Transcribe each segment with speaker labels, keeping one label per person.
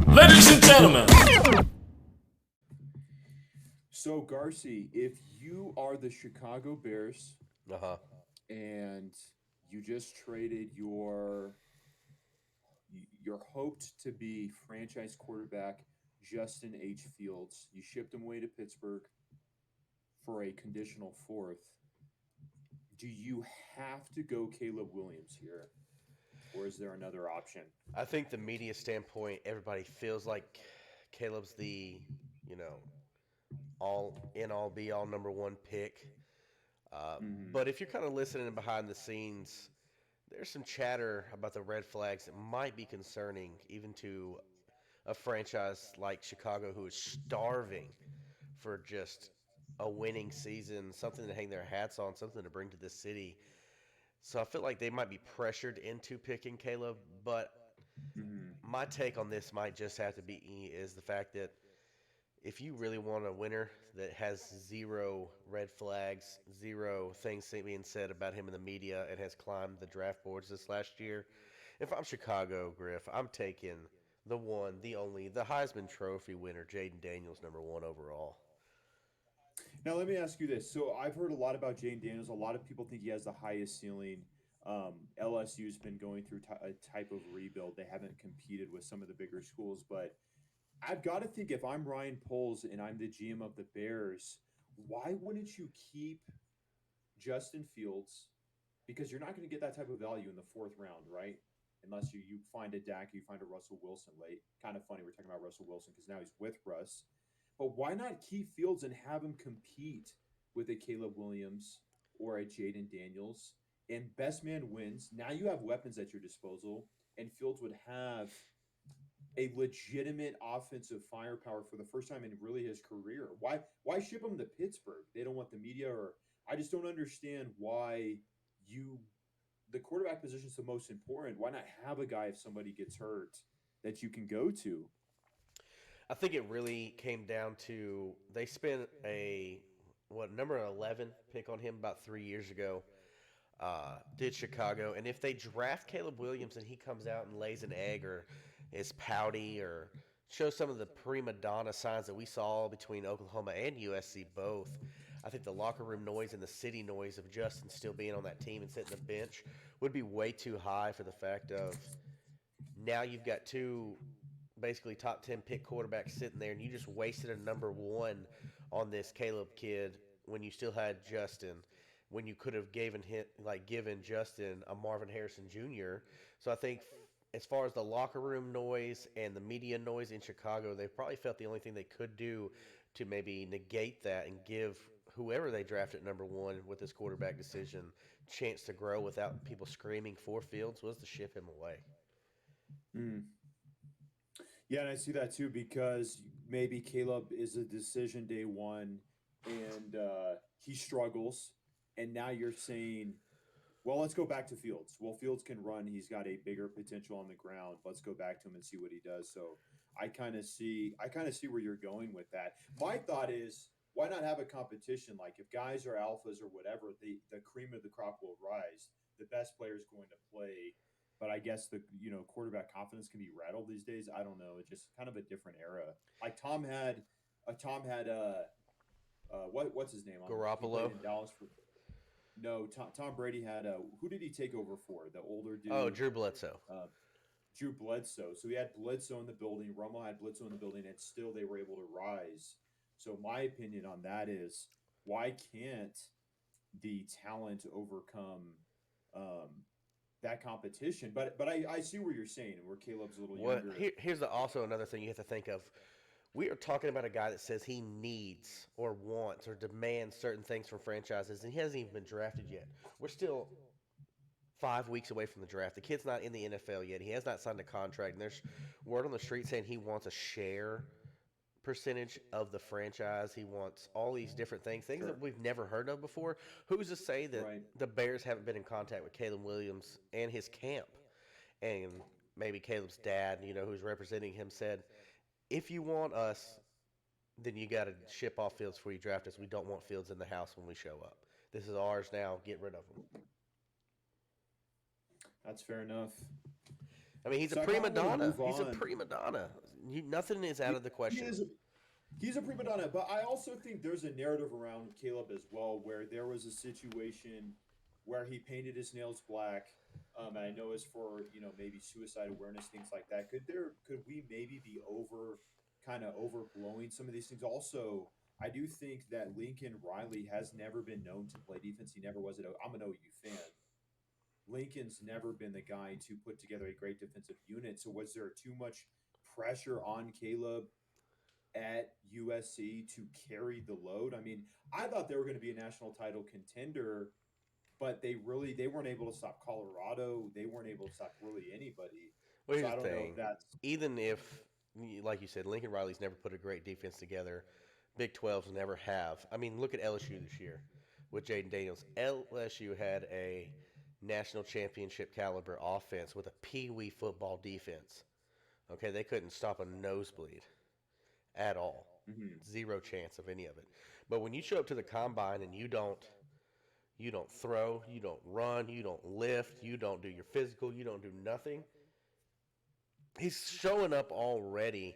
Speaker 1: Ladies and gentlemen,
Speaker 2: So, Garci, if you are the Chicago Bears
Speaker 3: Uh huh.
Speaker 2: and you just traded your hoped to be franchise quarterback Justin H. Fields, you shipped him away to Pittsburgh for a conditional fourth. Do you have to go Caleb Williams here, or is there another option?
Speaker 3: I think the media standpoint, everybody feels like Caleb's the, you know, all be all number one pick. Uh,
Speaker 2: Hmm.
Speaker 3: but if you're kind of listening behind the scenes, there's some chatter about the red flags that might be concerning, even to a franchise like Chicago, who is starving for just a winning season, something to hang their hats on, something to bring to the city. So I feel like they might be pressured into picking Caleb, but
Speaker 2: Hmm.
Speaker 3: my take on this might just have to be is the fact that if you really want a winner that has zero red flags, zero things being said about him in the media, and has climbed the draft boards this last year, if I'm Chicago, Griff, I'm taking the one, the only, the Heisman Trophy winner, Jaden Daniels, number one overall.
Speaker 2: Now, let me ask you this. So, I've heard a lot about Jane Daniels. A lot of people think he has the highest ceiling. LSU's been going through a type of rebuild. They haven't competed with some of the bigger schools, but I've got to think if I'm Ryan Poles and I'm the GM of the Bears, why wouldn't you keep Justin Fields? Because you're not going to get that type of value in the fourth round, right? Unless you find a Dak, you find a Russell Wilson late. Kind of funny we're talking about Russell Wilson because now he's with Russ. But why not keep Fields and have him compete with a Caleb Williams or a Jaden Daniels? And best man wins. Now you have weapons at your disposal, and Fields would have a legitimate offensive firepower for the first time in really his career. Why ship him to Pittsburgh? They don't want the media, or I just don't understand why you the quarterback position is the most important. Why not have a guy if somebody gets hurt that you can go to?
Speaker 3: I think it really came down to they spent a what number 11 pick on him about 3 years ago. Did Chicago, and if they draft Caleb Williams and he comes out and lays an egg or is pouty or shows some of the prima donna signs that we saw between Oklahoma and USC both, I think the locker room noise and the city noise of Justin still being on that team and sitting the bench would be way too high for the fact of now you've got two basically top 10 pick quarterbacks sitting there, and you just wasted a number one on this Caleb kid when you still had Justin, when you could have given Justin a Marvin Harrison Jr. So I think as far as the locker room noise and the media noise in Chicago, they probably felt the only thing they could do to maybe negate that and give whoever they drafted number one with this quarterback decision chance to grow without people screaming for Fields was to ship him away.
Speaker 2: Mm. Yeah, and I see that too because maybe Caleb is a decision day one and he struggles. And now you're saying, well, let's go back to Fields. Well, Fields can run. He's got a bigger potential on the ground. Let's go back to him and see what he does. So I kind of see where you're going with that. My thought is, why not have a competition? Like if guys are alphas or whatever, the cream of the crop will rise. The best player is going to play. But I guess the quarterback confidence can be rattled these days. I don't know. It's just kind of a different era. Like Tom had what's his name on? He played
Speaker 3: Garoppolo.
Speaker 2: in Dallas for no, Tom Brady had who did he take over for? The older
Speaker 3: Oh,
Speaker 2: dude,
Speaker 3: Drew Bledsoe.
Speaker 2: uh, Drew Bledsoe. So he had Bledsoe in the building. Romo had Bledsoe in the building, and still they were able to rise. So my opinion on that is, why can't the talent overcome um, that competition? But I see where you're saying, and where Caleb's a little younger.
Speaker 3: Here's also another thing you have to think of. We are talking about a guy that says he needs or wants or demands certain things from franchises, and he hasn't even been drafted yet. We're still 5 weeks away from the draft. The kid's not in the NFL yet. He has not signed a contract, and there's word on the street saying he wants a share percentage of the franchise. He wants all these different things
Speaker 2: Sure.
Speaker 3: that we've never heard of before. Who's to say that
Speaker 2: Right.
Speaker 3: the Bears haven't been in contact with Caleb Williams and his camp? And maybe Caleb's dad, who's representing him, said, if you want us, then you got to ship off Fields before you draft us. We don't want Fields in the house when we show up. This is ours now. Get rid of him.
Speaker 2: That's fair enough.
Speaker 3: I mean, he's a
Speaker 2: So I kind
Speaker 3: prima
Speaker 2: of want to
Speaker 3: donna.
Speaker 2: move
Speaker 3: He's a
Speaker 2: on.
Speaker 3: prima donna. Nothing is out of the
Speaker 2: He
Speaker 3: question.
Speaker 2: is. He's a prima donna, but I also think there's a narrative around Caleb as well, where there was a situation where he painted his nails black, and I know it's for maybe suicide awareness, things like that. Could we maybe be kind of overblowing some of these things? Also, I do think that Lincoln Riley has never been known to play defense. He never was. I'm an OU fan. Lincoln's never been the guy to put together a great defensive unit. So was there too much pressure on Caleb at USC to carry the load? I mean, I thought they were going to be a national title contender, but they weren't able to stop Colorado. They weren't able to stop really anybody.
Speaker 3: Well,
Speaker 2: So
Speaker 3: here's
Speaker 2: I
Speaker 3: the
Speaker 2: don't know
Speaker 3: thing.
Speaker 2: if that's
Speaker 3: Even if, like you said, Lincoln Riley's never put a great defense together, Big 12s never have. I mean, look at LSU this year with Jaden Daniels. LSU had a national championship caliber offense with a pee-wee football defense. Okay, they couldn't stop a nosebleed at all.
Speaker 2: mhm.
Speaker 3: Zero chance of any of it. But when you show up to the combine and you don't throw, you don't run, you don't lift, you don't do your physical, you don't do nothing. He's showing up already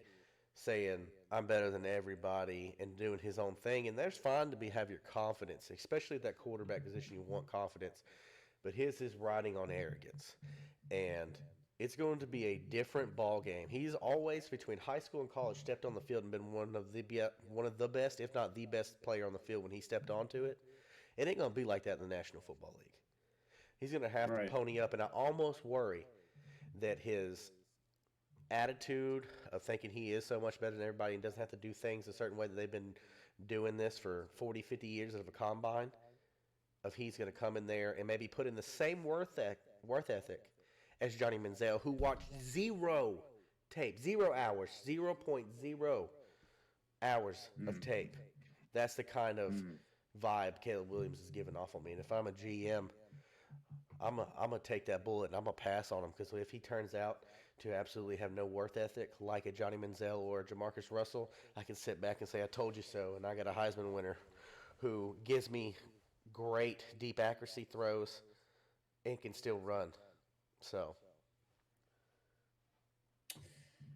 Speaker 3: saying I'm better than everybody and doing his own thing, and that's fine to have your confidence, especially at that quarterback position. You want confidence, but his is riding on arrogance, and it's going to be a different ball game. He's always between high school and college stepped on the field and been one of the best, if not the best player on the field when he stepped onto it. It ain't going to be like that in the National Football League. He's going to have to
Speaker 2: Right.
Speaker 3: pony up, and I almost worry that his attitude of thinking he is so much better than everybody and doesn't have to do things a certain way that they've been doing this for 40, 50 years of a combine, of he's going to come in there and maybe put in the same worth ethic as Johnny Manziel, who watched zero tape, 0 hours, 0.0 hours of
Speaker 2: Mm,
Speaker 3: tape. That's the kind of
Speaker 2: mm.
Speaker 3: vibe Caleb Williams is giving off on me. And if I'm a GM, I'm gonna take that bullet and I'm gonna pass on him because if he turns out to absolutely have no worth ethic like a Johnny Manziel or a Jamarcus Russell, I can sit back and say I told you so, and I got a Heisman winner who gives me great deep accuracy throws and can still run. So